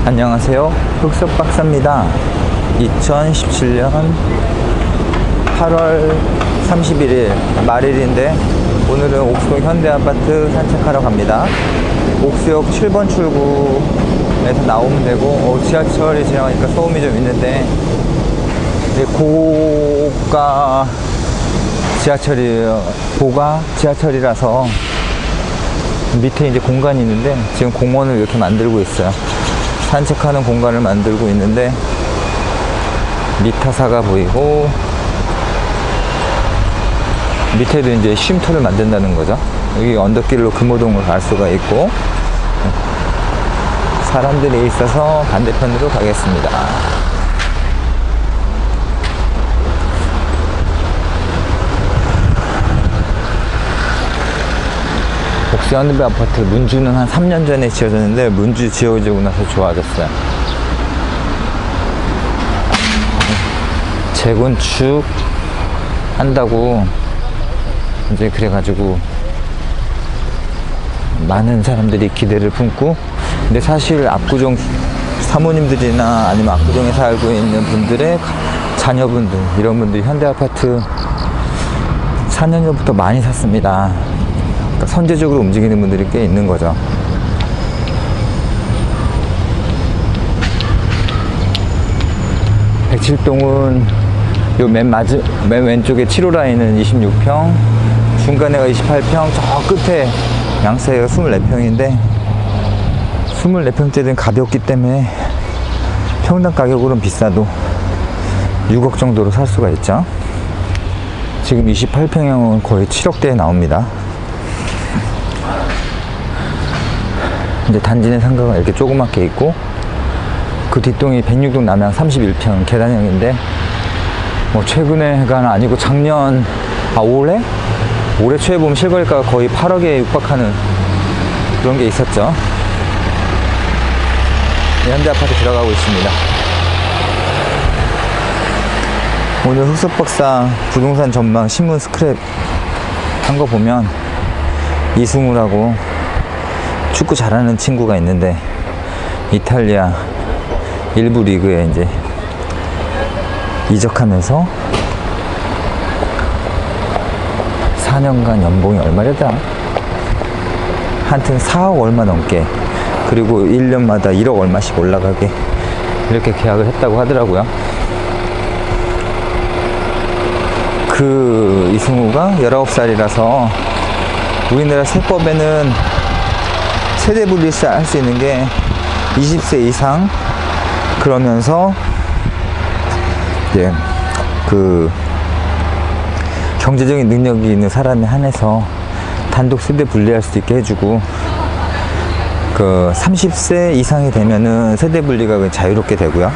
안녕하세요. 흑석박사입니다. 2017년 8월 31일 말일인데 오늘은 옥수동 현대아파트 산책하러 갑니다. 옥수역 7번 출구에서 나오면 되고 지하철이 지나가니까 소음이 좀 있는데 고가 지하철이라서 밑에 이제 공간이 있는데 지금 공원을 이렇게 만들고 있어요. 산책하는 공간을 만들고 있는데 미타사가 보이고 밑에도 이제 쉼터를 만든다는 거죠. 여기 언덕길로 금호동을 갈 수가 있고 사람들이 있어서 반대편으로 가겠습니다. 옥수동 현대아파트 문주는 한 3년 전에 지어졌는데 문주 지어지고 나서 좋아졌어요. 재건축 한다고 이제 그래가지고 많은 사람들이 기대를 품고, 근데 사실 압구정 사모님들이나 아니면 압구정에 살고 있는 분들의 자녀분들, 이런 분들이 현대아파트 4년 전부터 많이 샀습니다. 그러니까 선제적으로 움직이는 분들이 꽤 있는 거죠. 백칠동은 요 맨 왼쪽에 7호 라인은 26평, 중간에가 28평, 저 끝에 양사이가 24평인데 24평대는 가볍기 때문에 평당 가격으로는 비싸도 6억 정도로 살 수가 있죠. 지금 28평형은 거의 7억대에 나옵니다. 이제 단지 내 상가가 이렇게 조그맣게 있고, 그 뒷동이 106동 남양 31평 계단형인데 최근에가 아니고 작년 올해 초에 보면 실거래가가 거의 8억에 육박하는 그런 게 있었죠. 현대아파트 들어가고 있습니다. 오늘 흑석박사 부동산 전망 신문 스크랩 한 거 보면 이승우라고 축구 잘하는 친구가 있는데 이탈리아 일부 리그에 이제 이적하면서 4년간 연봉이 얼마랬더라? 하여튼 4억 얼마 넘게, 그리고 1년마다 1억 얼마씩 올라가게 이렇게 계약을 했다고 하더라고요. 그 이승우가 19살이라서 우리나라 세법에는 세대 분리세 할 수 있는 게 20세 이상, 그러면서 그 경제적인 능력이 있는 사람에 한해서 단독 세대 분리할 수 있게 해주고, 그 30세 이상이 되면은 세대 분리가 자유롭게 되고요.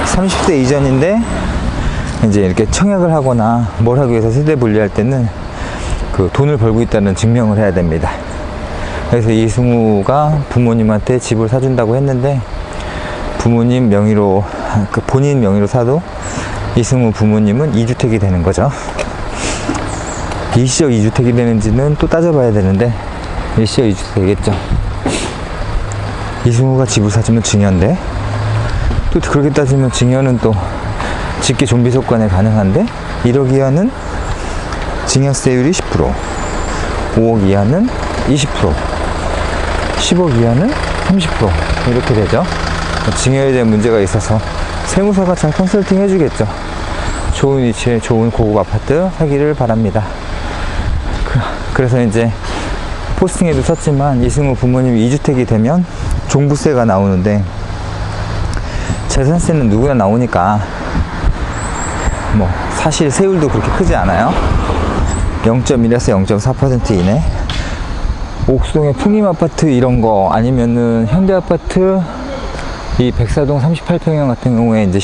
30세 이전인데 이제 이렇게 청약을 하거나 뭘 하기 위해서 세대 분리할 때는 그 돈을 벌고 있다는 증명을 해야 됩니다. 그래서 이승우가 부모님한테 집을 사준다고 했는데 부모님 명의로, 그 본인 명의로 사도 이승우 부모님은 2주택이 되는 거죠. 일시적 2주택이 되는지는 또 따져봐야 되는데 일시적 2주택 되겠죠. 이승우가 집을 사주면 증여인데, 또 그렇게 따지면 증여는 또 직계 좀비 소관에 가능한데 1억 이하는 증여세율이 10%, 5억 이하는 20%, 10억 이하는 30% 이렇게 되죠. 증여에 대한 문제가 있어서 세무사가 잘 컨설팅 해주겠죠. 좋은 위치에 좋은 고급 아파트 사기를 바랍니다. 그래서 이제 포스팅에도 썼지만 이승우 부모님이 2주택이 되면 종부세가 나오는데 재산세는 누구나 나오니까 사실 세율도 그렇게 크지 않아요. 0.1에서 0.4% 이내. 옥수동의 풍림아파트 이런 거, 아니면은 현대아파트 이 백사동 38평형 같은 경우에 이제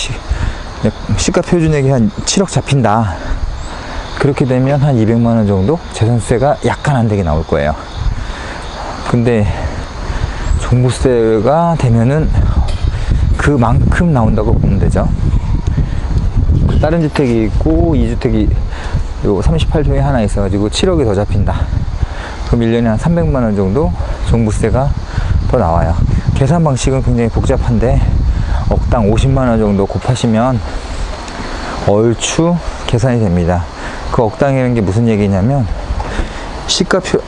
시가 표준액이 한 7억 잡힌다. 그렇게 되면 한 200만원 정도 재산세가 약간 안 되게 나올 거예요. 근데 종부세가 되면은 그만큼 나온다고 보면 되죠. 다른 주택이 있고 2주택이 요 38평에 하나 있어가지고 7억이 더 잡힌다. 그럼 1년에 한 300만원 정도 종부세가 더 나와요. 계산 방식은 굉장히 복잡한데 억당 50만원 정도 곱하시면 얼추 계산이 됩니다. 그 억당이라는 게 무슨 얘기냐면 시가표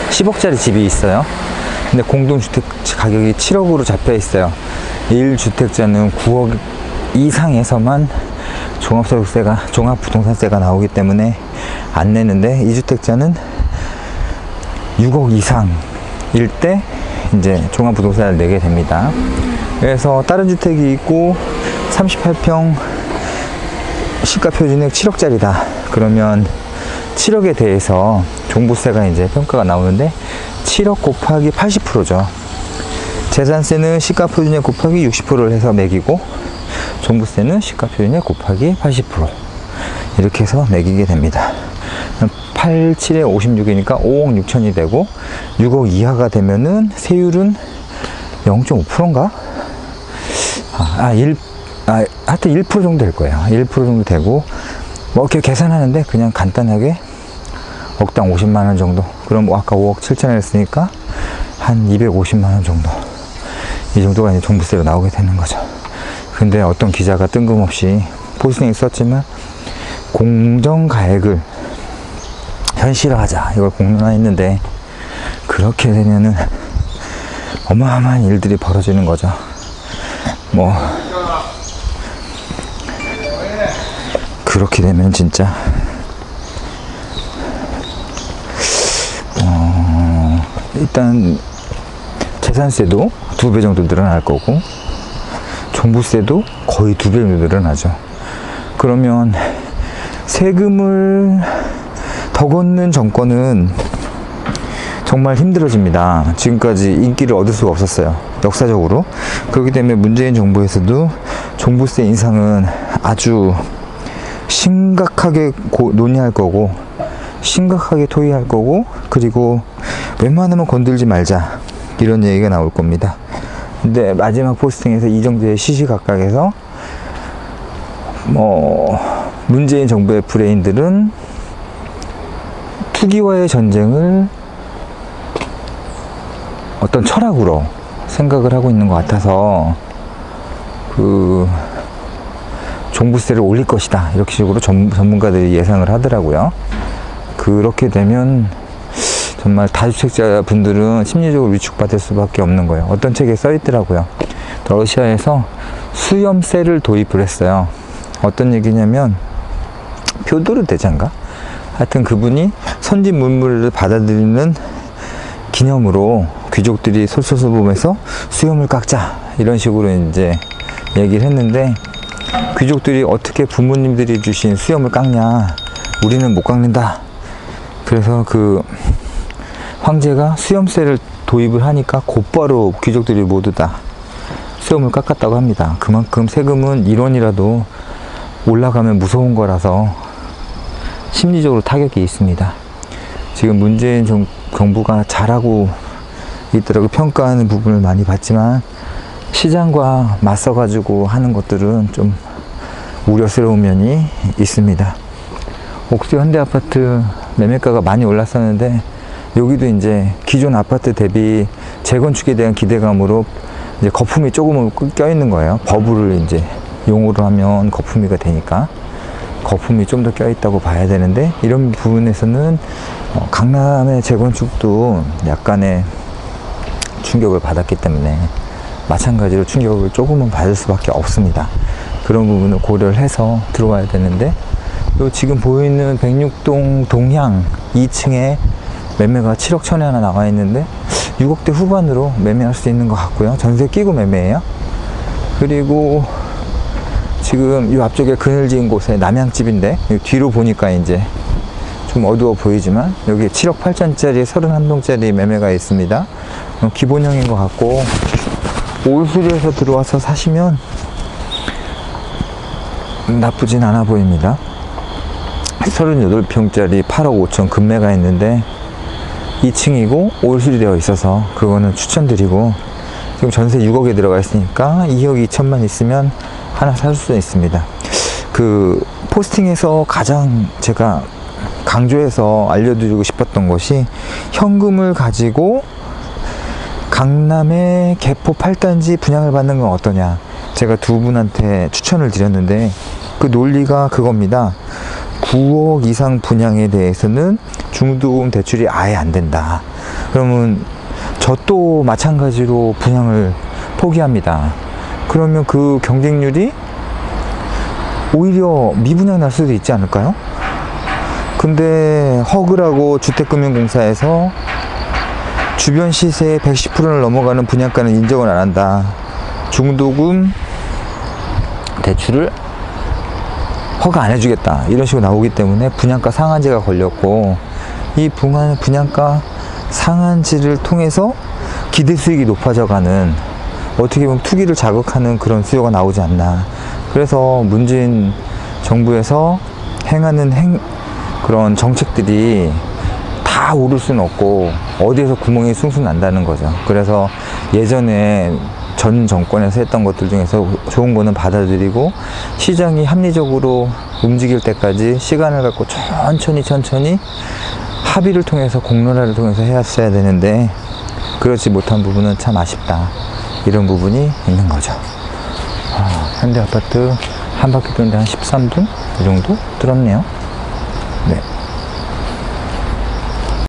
10억짜리 집이 있어요. 근데 공동주택 가격이 7억으로 잡혀 있어요. 1주택자는 9억 이상에서만 종합부동산세가 나오기 때문에 안 내는데 2주택자는 6억 이상일 때 이제 종합부동산을 내게 됩니다. 그래서 다른 주택이 있고 38평 시가표준액 7억짜리다. 그러면 7억에 대해서 종부세가 이제 평가가 나오는데 7억 곱하기 80%죠. 재산세는 시가표준액 곱하기 60%를 해서 매기고 종부세는 시가표준액 곱하기 80% 이렇게 해서 매기게 됩니다. 8, 7에 56이니까 5억 6천이 되고 6억 이하가 되면은 세율은 0.5%인가? 하여튼 1% 정도 될 거예요. 1% 정도 되고 뭐 이렇게 계산하는데 그냥 간단하게 억당 50만원 정도. 그럼 아까 5억 7천을 했으니까 한 250만원 정도. 이 정도가 이제 종부세로 나오게 되는 거죠. 근데 어떤 기자가 뜬금없이 포스팅에 썼지만 공정가액을 현실화하자 이걸 공론화했는데 그렇게 되면은 어마어마한 일들이 벌어지는 거죠. 뭐 그렇게 되면 진짜 일단 재산세도 2배 정도 늘어날 거고 종부세도 거의 2배 정도 늘어나죠. 그러면 세금을 더 걷는 정권은 정말 힘들어집니다. 지금까지 인기를 얻을 수가 없었어요. 역사적으로. 그렇기 때문에 문재인 정부에서도 종부세 인상은 아주 심각하게 논의할 거고 심각하게 토의할 거고 그리고 웬만하면 건들지 말자 이런 얘기가 나올 겁니다. 근데 마지막 포스팅에서 이정재의 시시각각에서 문재인 정부의 브레인들은 투기와의 전쟁을 어떤 철학으로 생각을 하고 있는 것 같아서 종부세를 올릴 것이다 이렇게 식으로 전문가들이 예상을 하더라고요. 그렇게 되면 정말 다주택자 분들은 심리적으로 위축받을 수밖에 없는 거예요. 어떤 책에 써 있더라고요. 러시아에서 수염세를 도입을 했어요. 어떤 얘기냐면 표도르 대장가? 하여튼 그분이 선진 문물을 받아들이는 기념으로 귀족들이 솔솔솔 보면서 수염을 깎자 이런 식으로 이제 얘기를 했는데 귀족들이 어떻게 부모님들이 주신 수염을 깎냐, 우리는 못 깎는다. 그래서 그 황제가 수염세를 도입을 하니까 곧바로 귀족들이 모두 다 수염을 깎았다고 합니다. 그만큼 세금은 1원이라도 올라가면 무서운 거라서 심리적으로 타격이 있습니다. 지금 문재인 정부가 잘하고 있더라고 평가하는 부분을 많이 봤지만 시장과 맞서 가지고 하는 것들은 좀 우려스러운 면이 있습니다. 옥수 현대아파트 매매가가 많이 올랐었는데 여기도 이제 기존 아파트 대비 재건축에 대한 기대감으로 이제 거품이 조금은 껴있는 거예요. 버블을 이제 용어로 하면 거품이가 되니까 거품이 좀 더 껴있다고 봐야 되는데 이런 부분에서는 강남의 재건축도 약간의 충격을 받았기 때문에 마찬가지로 충격을 조금은 받을 수밖에 없습니다. 그런 부분을 고려를 해서 들어와야 되는데 요 지금 보이는 106동 동향 2층에 매매가 7억 천에 하나 나와 있는데 6억대 후반으로 매매할 수 있는 것 같고요. 전세 끼고 매매해요. 그리고 지금 이 앞쪽에 그늘 지은 곳에 남양집인데 뒤로 보니까 이제 좀 어두워 보이지만 여기 7억 8천짜리 31동짜리 매매가 있습니다. 기본형인 것 같고 올수리에서 들어와서 사시면 나쁘진 않아 보입니다. 38평짜리 8억 5천 급매가 있는데 2층이고 올수리 되어 있어서 그거는 추천드리고 지금 전세 6억에 들어가 있으니까 2억 2천만 있으면 하나 살 수 있습니다. 그 포스팅에서 가장 제가 강조해서 알려드리고 싶었던 것이 현금을 가지고 강남의 개포 8단지 분양을 받는 건 어떠냐. 제가 두 분한테 추천을 드렸는데 그 논리가 그겁니다. 9억 이상 분양에 대해서는 중도금 대출이 아예 안 된다. 그러면 저 또 마찬가지로 분양을 포기합니다. 그러면 그 경쟁률이 오히려 미분양 날 수도 있지 않을까요? 근데 허그라고 주택금융공사에서 주변 시세의 110%를 넘어가는 분양가는 인정을 안 한다. 중도금 대출을 허가 안 해주겠다. 이런 식으로 나오기 때문에 분양가 상한제가 걸렸고, 이 분양가 상한제를 통해서 기대 수익이 높아져가는, 어떻게 보면 투기를 자극하는 그런 수요가 나오지 않나. 그래서 문재인 정부에서 행하는 그런 정책들이 다 오를 수는 없고 어디에서 구멍이 숭숭 난다는 거죠. 그래서 예전에 전 정권에서 했던 것들 중에서 좋은 거는 받아들이고 시장이 합리적으로 움직일 때까지 시간을 갖고 천천히 합의를 통해서 공론화를 통해서 해왔어야 되는데 그렇지 못한 부분은 참 아쉽다. 이런 부분이 있는 거죠. 현대아파트 한 바퀴 도는데 한 13분 이 정도 들었네요. 네.